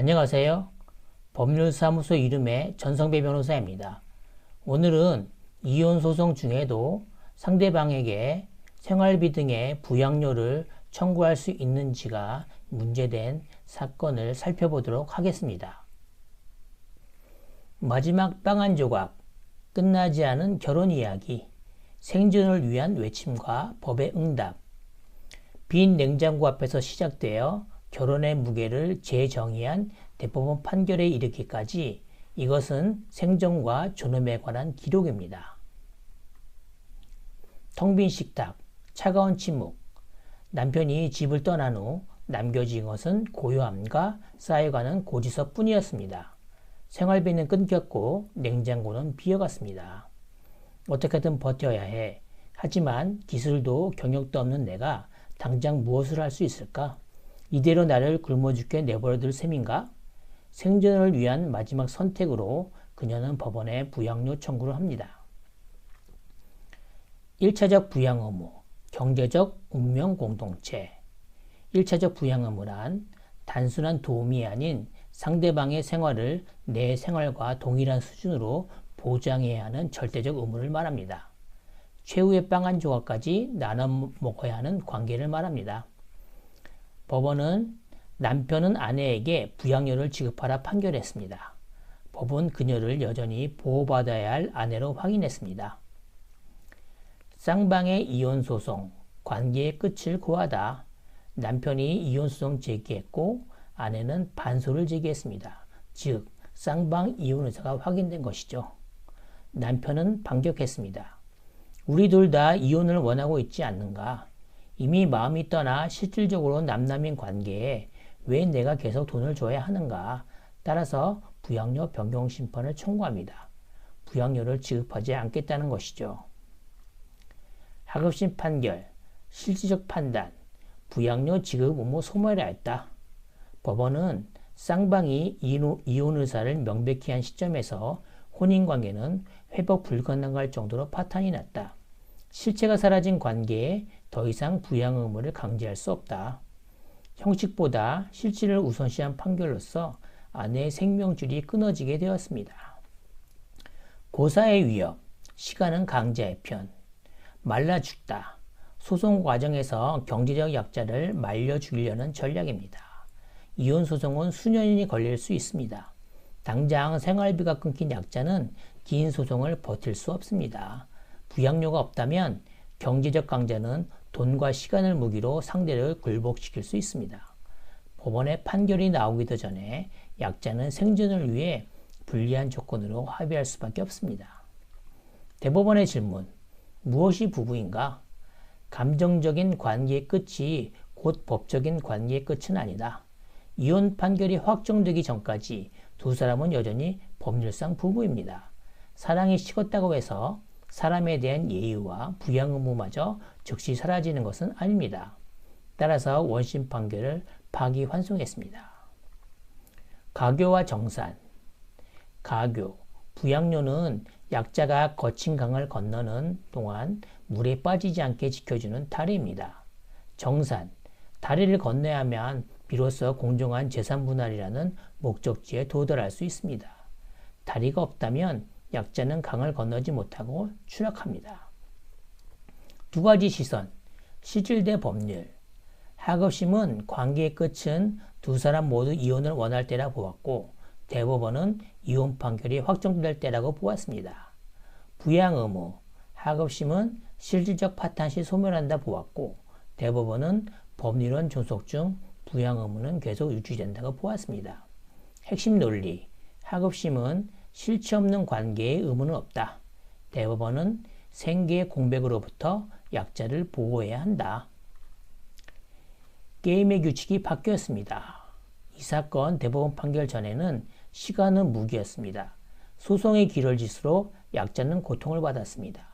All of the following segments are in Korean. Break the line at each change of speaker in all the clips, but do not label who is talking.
안녕하세요. 법률사무소 이름의 전성배 변호사입니다. 오늘은 이혼소송 중에도 상대방에게 생활비 등의 부양료를 청구할 수 있는지가 문제된 사건을 살펴보도록 하겠습니다. 마지막 빵 한 조각, 끝나지 않은 결혼 이야기, 생존을 위한 외침과 법의 응답. 빈 냉장고 앞에서 시작되어 결혼의 무게를 재정의한 대법원 판결에 이르기까지 이것은 생존과 존엄에 관한 기록입니다. 텅 빈 식탁, 차가운 침묵. 남편이 집을 떠난 후 남겨진 것은 고요함과 쌓여가는 고지서뿐이었습니다. 생활비는 끊겼고 냉장고는 비어갔습니다. 어떻게든 버텨야 해. 하지만 기술도 경력도 없는 내가 당장 무엇을 할 수 있을까? 이대로 나를 굶어 죽게 내버려둘 셈인가? 생존을 위한 마지막 선택으로 그녀는 법원에 부양료 청구를 합니다. 1차적 부양 의무, 경제적 운명 공동체. 1차적 부양 의무란 단순한 도움이 아닌 상대방의 생활을 내 생활과 동일한 수준으로 보장해야 하는 절대적 의무를 말합니다. 최후의 빵 한 조각까지 나눠 먹어야 하는 관계를 말합니다. 법원은 남편은 아내에게 부양료를 지급하라 판결했습니다. 법은 그녀를 여전히 보호받아야 할 아내로 확인했습니다. 쌍방의 이혼소송, 관계의 끝을 고하다. 남편이 이혼소송 제기했고 아내는 반소를 제기했습니다. 즉, 쌍방 이혼 의사가 확인된 것이죠. 남편은 반격했습니다. 우리 둘 다 이혼을 원하고 있지 않는가? 이미 마음이 떠나 실질적으로 남남인 관계에 왜 내가 계속 돈을 줘야 하는가? 따라서 부양료 변경 심판을 청구합니다. 부양료를 지급하지 않겠다는 것이죠. 하급심 판결, 실질적 판단, 부양료 지급 의무 소멸해야 했다. 법원은 쌍방이 이혼 의사를 명백히 한 시점에서 혼인관계는 회복 불가능할 정도로 파탄이 났다. 실체가 사라진 관계에 더 이상 부양 의무를 강제할 수 없다. 형식보다 실질을 우선시한 판결로서 아내의 생명줄이 끊어지게 되었습니다. 고사의 위협, 시간은 강자의 편. 말라 죽다. 소송 과정에서 경제적 약자를 말려 죽이려는 전략입니다. 이혼 소송은 수년이 걸릴 수 있습니다. 당장 생활비가 끊긴 약자는 긴 소송을 버틸 수 없습니다. 부양료가 없다면 경제적 강자는 돈과 시간을 무기로 상대를 굴복시킬 수 있습니다. 법원의 판결이 나오기도 전에 약자는 생존을 위해 불리한 조건으로 합의할 수밖에 없습니다. 대법원의 질문, 무엇이 부부인가? 감정적인 관계의 끝이 곧 법적인 관계의 끝은 아니다. 이혼 판결이 확정되기 전까지 두 사람은 여전히 법률상 부부입니다. 사랑이 식었다고 해서 사람에 대한 예의와 부양 의무마저 즉시 사라지는 것은 아닙니다. 따라서 원심 판결을 파기환송했습니다. 가교와 정산. 가교, 부양료는 약자가 거친 강을 건너는 동안 물에 빠지지 않게 지켜주는 다리입니다. 정산, 다리를 건너야 하면 비로소 공정한 재산 분할이라는 목적지에 도달할 수 있습니다. 다리가 없다면 약자는 강을 건너지 못하고 추락합니다. 두 가지 시선, 실질 대 법률. 하급심은 관계의 끝은 두 사람 모두 이혼을 원할 때라 보았고 대법원은 이혼 판결이 확정될 때라고 보았습니다. 부양 의무, 하급심은 실질적 파탄 시 소멸한다 보았고 대법원은 법률원 존속 중 부양 의무는 계속 유지된다고 보았습니다. 핵심 논리, 하급심은 실체 없는 관계에 의무는 없다. 대법원은 생계의 공백으로부터 약자를 보호해야 한다. 게임의 규칙이 바뀌었습니다. 이 사건 대법원 판결 전에는 시간은 무기였습니다. 소송이 길어질수록 약자는 고통을 받았습니다.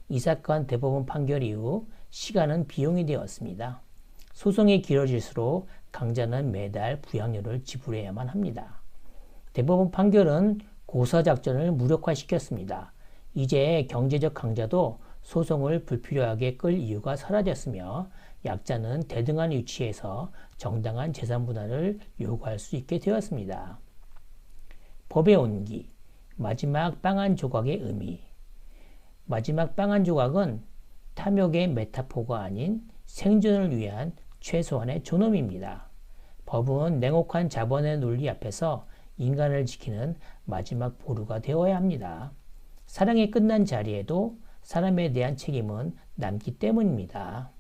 이 사건 대법원 판결 이후 시간은 비용이 되었습니다. 소송이 길어질수록 강자는 매달 부양료를 지불해야만 합니다. 대법원 판결은 고사작전을 무력화시켰습니다. 이제 경제적 강자도 소송을 불필요하게 끌 이유가 사라졌으며 약자는 대등한 위치에서 정당한 재산 분할을 요구할 수 있게 되었습니다. 법의 온기, 마지막 빵 한 조각의 의미. 마지막 빵 한 조각은 탐욕의 메타포가 아닌 생존을 위한 최소한의 존엄입니다. 법은 냉혹한 자본의 논리 앞에서 인간을 지키는 마지막 보루가 되어야 합니다. 사랑이 끝난 자리에도 사람에 대한 책임은 남기 때문입니다.